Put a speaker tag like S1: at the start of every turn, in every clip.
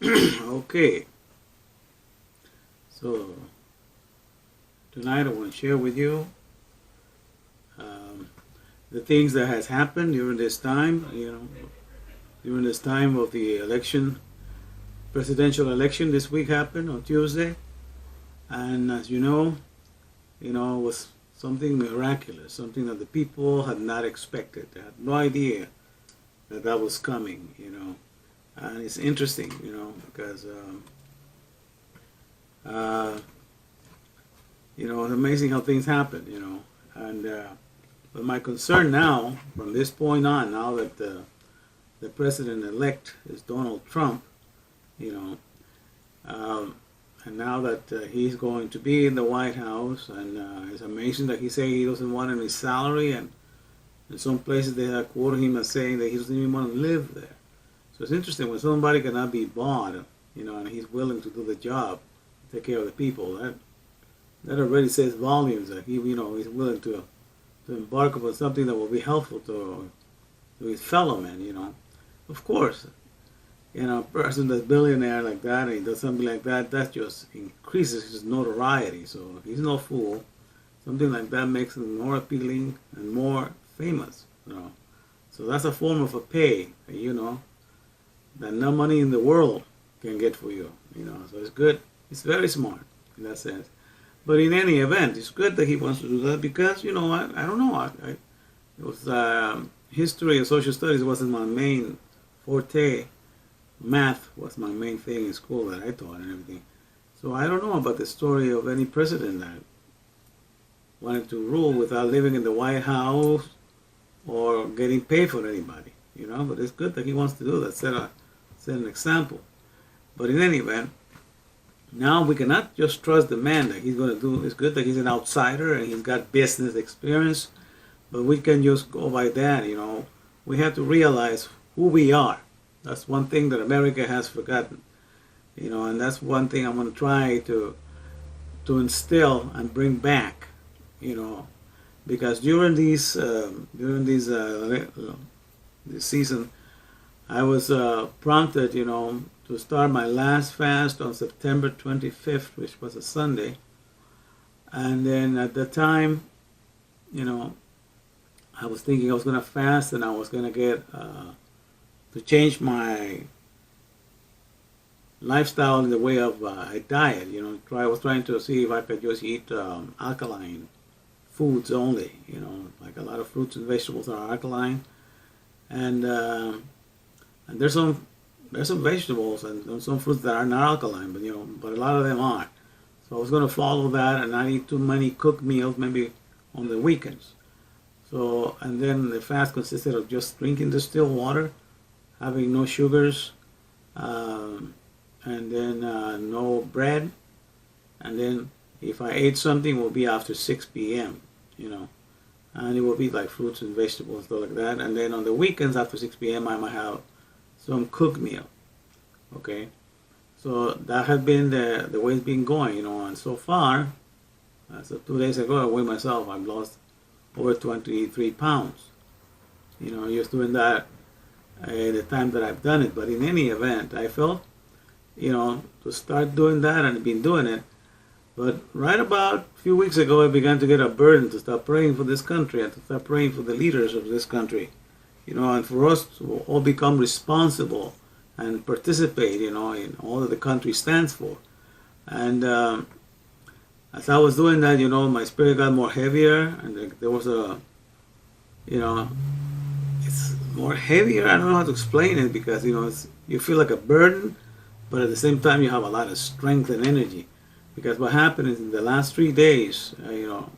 S1: Okay, so tonight I want to share with you um, the things that has happened during this time. During this time of the election, presidential election this week happened on Tuesday, and as it was something miraculous, something that the people had not expected. They had no idea that that was coming. And it's interesting, because uh, it's amazing how things happen. And but my concern now, from this point on, now that the president-elect is Donald Trump, you know, um, and now that he's going to be in the White House, and it's amazing that he say he doesn't want any salary, and in some places they have quoted him as saying that he doesn't even want to live there. So it's interesting when somebody cannot be bought, and he's willing to do the job, take care of the people. That already says volumes that he's willing to embark upon something that will be helpful to his fellow men. Of course, a person that's billionaire like that and he does something like that, that just increases his notoriety. So he's no fool. Something like that makes him more appealing and more famous. So that's a form of a pay, that no money in the world can get for you. So it's good. It's very smart in that sense. But in any event, it's good that he wants to do that because, I don't know. It was history and social studies wasn't my main forte. Math was my main thing in school that I taught and everything. So I don't know about the story of any president that wanted to rule without living in the White House or getting paid for anybody. But it's good that he wants to do that, set an example. But in any event, now we cannot just trust the man that he's going to do. It's good that he's an outsider and he's got business experience, but we can just go by that. We have to realize who we are. That's one thing that America has forgotten. And that's one thing I'm going to try to instill and bring back. Because during this season, I was prompted, to start my last fast on September 25th, which was a Sunday. And then at the time, I was thinking I was going to fast and I was going to get to change my lifestyle in the way of a diet. I was trying to see if I could just eat alkaline foods only. Like a lot of fruits and vegetables are alkaline, and there's some vegetables and some fruits that are not alkaline, but a lot of them are. So I was going to follow that and not eat too many cooked meals, maybe on the weekends. So, and then the fast consisted of just drinking distilled water, having no sugars, and then no bread, and then if I ate something, it will be after 6 p.m., and it will be like fruits and vegetables, stuff like that. And then on the weekends after 6 p.m., I might have some cooked meal. Okay, so that has been the way it's been going, and so far, so 2 days ago, I weighed myself. I've lost over 23 pounds. Just doing that the time that I've done it. But in any event, I felt, to start doing that, and I've been doing it. But right about a few weeks ago, I began to get a burden to start praying for this country and to start praying for the leaders of this country, and for us to all become responsible and participate, in all that the country stands for. And as I was doing that, my spirit got more heavier, and there was it's more heavier. I don't know how to explain it because, you feel like a burden, but at the same time, you have a lot of strength and energy. Because what happened is in the last 3 days, the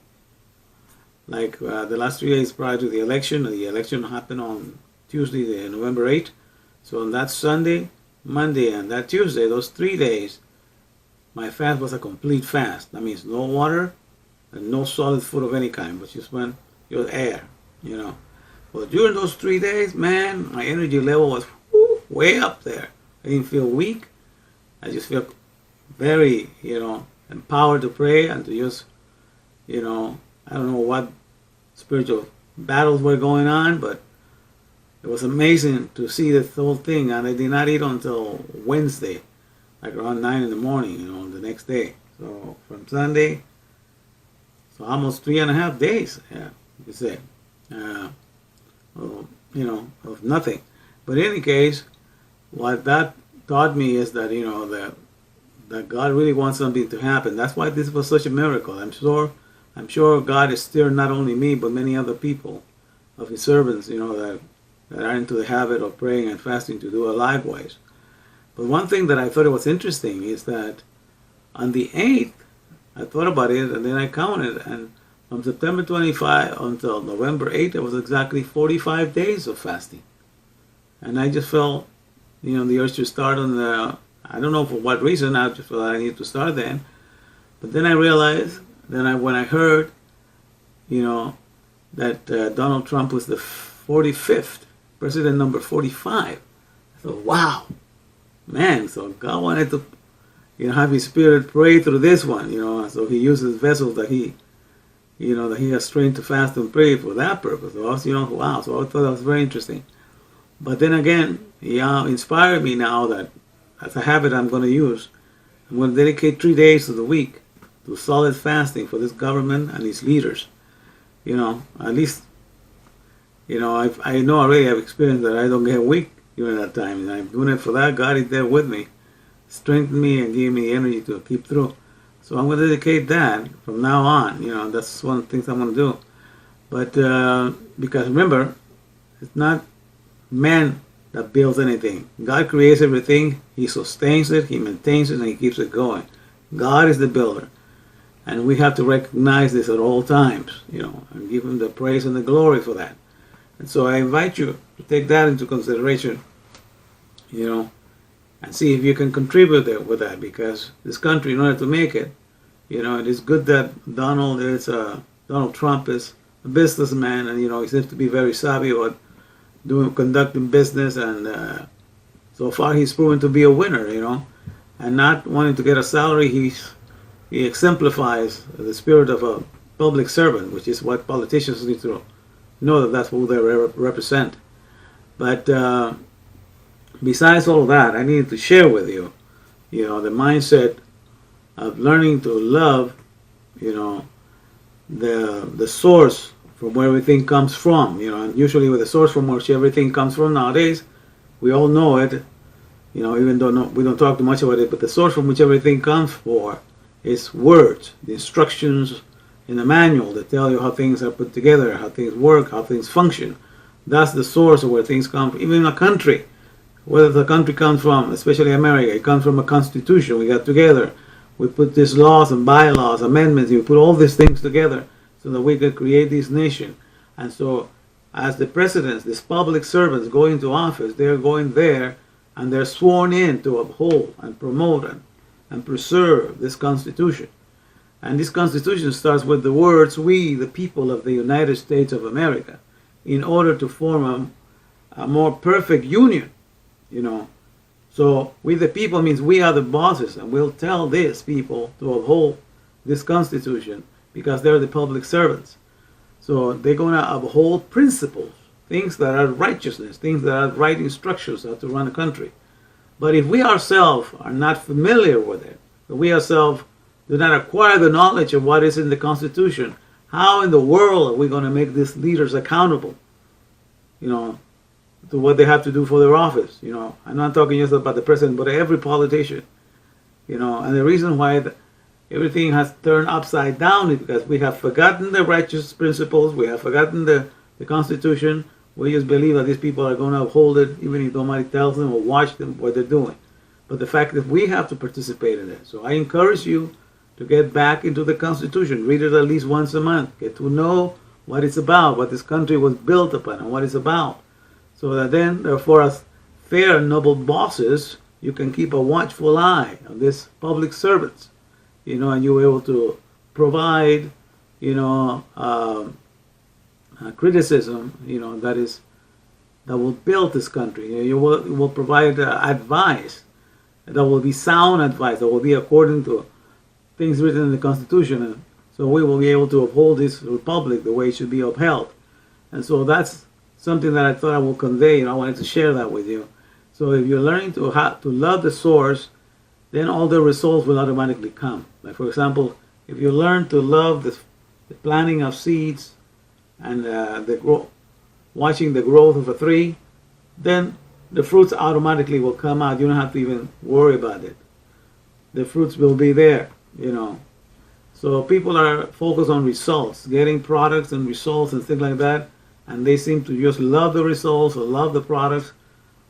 S1: last 3 days prior to the election happened on Tuesday, November 8th. So on that Sunday, Monday, and that Tuesday, those 3 days, my fast was a complete fast. That means no water and no solid food of any kind, but just air. Well, during those 3 days, man, my energy level was way up there. I didn't feel weak. I just felt very, empowered to pray and to just, I don't know what spiritual battles were going on, but it was amazing to see this whole thing. And I did not eat until Wednesday. like around 9 in the morning, the next day. So from Sunday, so almost 3.5 days, yeah, you could say, of nothing. But in any case, what that taught me is that, that God really wants something to happen. That's why this was such a miracle. I'm sure God is stirring not only me, but many other people of His servants, that are into the habit of praying and fasting to do it likewise. But one thing that I thought was interesting is that on the 8th, I thought about it and then I counted, and from September 25 until November 8th, it was exactly 45 days of fasting. And I just felt, the urge to start on I don't know for what reason, I just felt I needed to start then. But then I realized, when I heard, that Donald Trump was the 45th, president number 45, I thought, wow, man, so God wanted to, have His Spirit pray through this one, so He uses vessels that He has trained to fast and pray for that purpose. So, wow, so I thought that was very interesting. But then again, He inspired me now that, as a habit I'm going to use, I'm going to dedicate 3 days of the week to solid fasting for this government and its leaders. At least, I know already I've experienced that I don't get weak during that time. And I'm doing it for that. God is there with me, strengthen me and give me energy to keep through. So I'm going to dedicate that from now on. That's one of the things I'm going to do. But because remember, it's not man that builds anything. God creates everything. He sustains it. He maintains it, and He keeps it going. God is the builder. And we have to recognize this at all times, and give Him the praise and the glory for that. And so I invite you to take that into consideration, and see if you can contribute with that, because this country, in order to make it, it is good that Donald Trump is a businessman, and, he seems to be very savvy about conducting business, and so far he's proven to be a winner, and not wanting to get a salary, he exemplifies the spirit of a public servant, which is what politicians need to know, that that's who they represent. But besides all of that, I needed to share with you, the mindset of learning to love, the source from where everything comes from, and usually with the source from which everything comes from nowadays, we all know it, even though we don't talk too much about it, but the source from which everything comes for is words, the instructions in the manual that tell you how things are put together, how things work, how things function. That's the source of where things come from. Even in a country, where the country comes from, especially America, it comes from a constitution. We got together, we put these laws and bylaws, amendments, we put all these things together so that we could create this nation. And so as the presidents, these public servants go into office, they're going there and they're sworn in to uphold and promote and preserve this Constitution. And this Constitution starts with the words, "We, the people of the United States of America," in order to form a more perfect union, So we, the people, means we are the bosses, and we'll tell these people to uphold this Constitution because they're the public servants. So they're going to uphold principles, things that are righteousness, things that are right instructions how to run a country. But if we ourselves are not familiar with it, if we ourselves do not acquire the knowledge of what is in the Constitution, how in the world are we going to make these leaders accountable, to what they have to do for their office? I'm not talking just about the president, but every politician, and the reason why everything has turned upside down is because we have forgotten the righteous principles, we have forgotten the Constitution. We just believe that these people are going to uphold it, even if nobody tells them or watch them what they're doing. But the fact that we have to participate in it. So I encourage you to get back into the Constitution. Read it at least once a month. Get to know what it's about, what this country was built upon, and what it's about. So that then, therefore, as fair and noble bosses, you can keep a watchful eye on these public servants, and you're able to provide, criticism, that will build this country. You will provide advice that will be sound advice, that will be according to things written in the Constitution. And so we will be able to uphold this republic the way it should be upheld. And so that's something that I thought I will convey, and I wanted to share that with you. So if you're learning to love the source, then all the results will automatically come. Like, for example, if you learn to love the planting of seeds and watching the growth of a tree, then the fruits automatically will come out. You don't have to even worry about it. The fruits will be there, you know. So people are focused on results, getting products and results and things like that, and they seem to just love the results or love the products,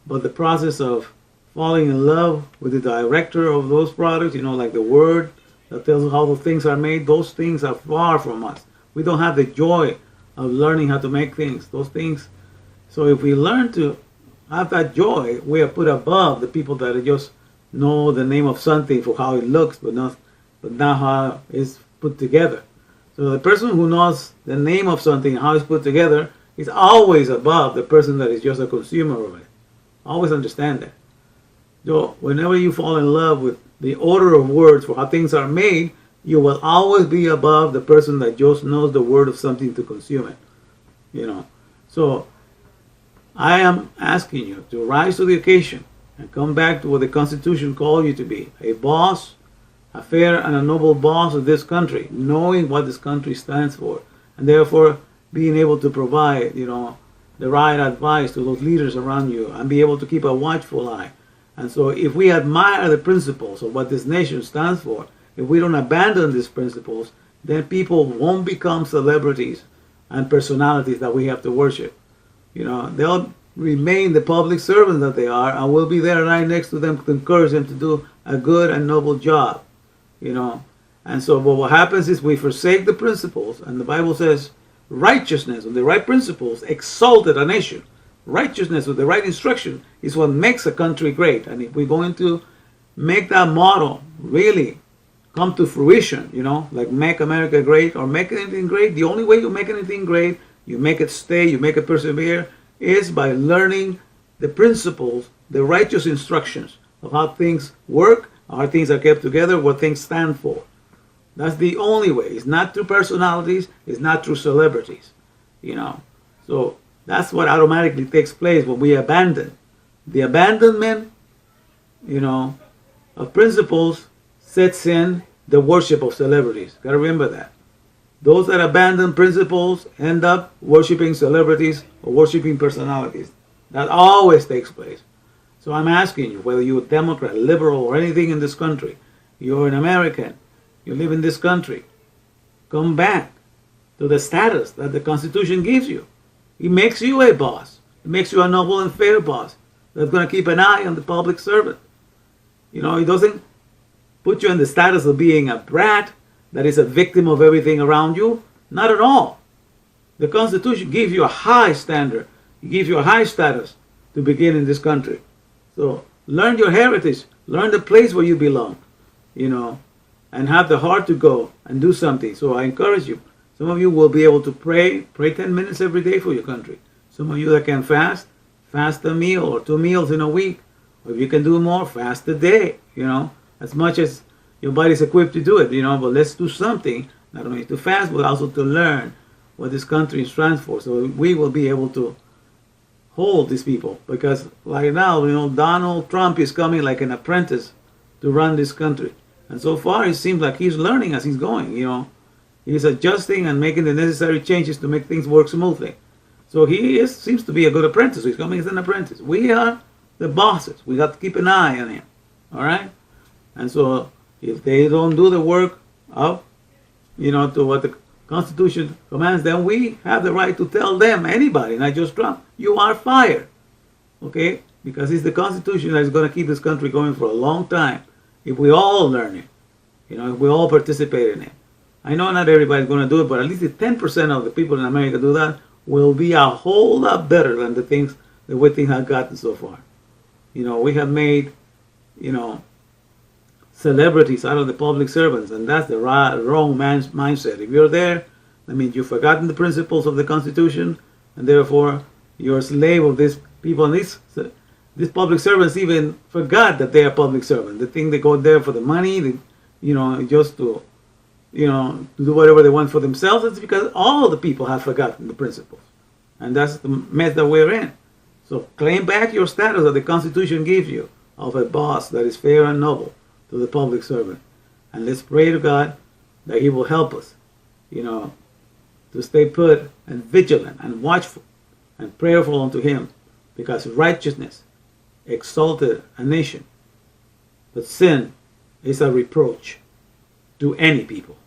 S1: but the process of falling in love with the director of those products, you know, like the word that tells us how the things are made, those things are far from us. We don't have the joy of learning how to make things, those things. So if we learn to have that joy, we are put above the people that just know the name of something for how it looks, but not how it's put together. So the person who knows the name of something, how it's put together, is always above the person that is just a consumer of it. Always understand that. So whenever you fall in love with the order of words for how things are made, you will always be above the person that just knows the word of something to consume it. You know. So I am asking you to rise to the occasion and come back to what the Constitution called you to be, a boss, a fair and a noble boss of this country, knowing what this country stands for, and therefore being able to provide, you know, the right advice to those leaders around you and be able to keep a watchful eye. And so if we admire the principles of what this nation stands for, if we don't abandon these principles, then people won't become celebrities and personalities that we have to worship. You know, they'll remain the public servants that they are, and we'll be there right next to them to encourage them to do a good and noble job. You know, and so what happens is we forsake the principles, and the Bible says righteousness and the right principles exalted a nation. Righteousness with the right instruction is what makes a country great. And if we're going to make that model really come to fruition, you know, like make America great or make anything great, the only way you make anything great, you make it stay, you make it persevere, is by learning the principles, the righteous instructions of how things work, how things are kept together, what things stand for. That's the only way. It's not through personalities, it's not through celebrities, you know. So that's what automatically takes place when we abandon. The abandonment, you know, of principles sets in the worship of celebrities. Gotta remember that. Those that abandon principles end up worshiping celebrities or worshiping personalities. That always takes place. So I'm asking you, whether you're a Democrat, liberal, or anything in this country, you're an American, you live in this country, come back to the status that the Constitution gives you. It makes you a boss. It makes you a noble and fair boss that's going to keep an eye on the public servant. You know, it doesn't put you in the status of being a brat that is a victim of everything around you. Not at all. The Constitution gives you a high standard. It gives you a high status to begin in this country. So learn your heritage. Learn the place where you belong, you know, and have the heart to go and do something. So I encourage you. Some of you will be able to pray 10 minutes every day for your country. Some of you that can fast a meal or 2 meals in a week. Or if you can do more, fast a day, you know, as much as your body's equipped to do it, you know, but let's do something, not only to fast, but also to learn what this country stands for. So we will be able to hold these people. Because right now, you know, Donald Trump is coming like an apprentice to run this country. And so far, it seems like he's learning as he's going, you know. He's adjusting and making the necessary changes to make things work smoothly. So he seems to be a good apprentice. He's coming as an apprentice. We are the bosses. We have to keep an eye on him. All right? And so if they don't do the work of, you know, to what the Constitution commands, then we have the right to tell them, anybody, not just Trump, you are fired. Okay? Because it's the Constitution that is going to keep this country going for a long time. If we all learn it, you know, if we all participate in it. I know not everybody's going to do it, but at least if 10% of the people in America do that, will be a whole lot better than the way things have gotten so far. You know, we have made, you know, celebrities out of the public servants, and that's the wrong man's mindset. If you're there, that means you've forgotten the principles of the Constitution, and therefore you're a slave of these people. And these public servants even forgot that they are public servants. They think they go there for the money, you know, just to, you know, to do whatever they want for themselves. It's because all the people have forgotten the principles. And that's the mess that we're in. So claim back your status that the Constitution gives you of a boss that is fair and noble. to the public servant. And let's pray to God that He will help us, to stay put and vigilant and watchful and prayerful unto Him, because righteousness exalted a nation, but sin is a reproach to any people.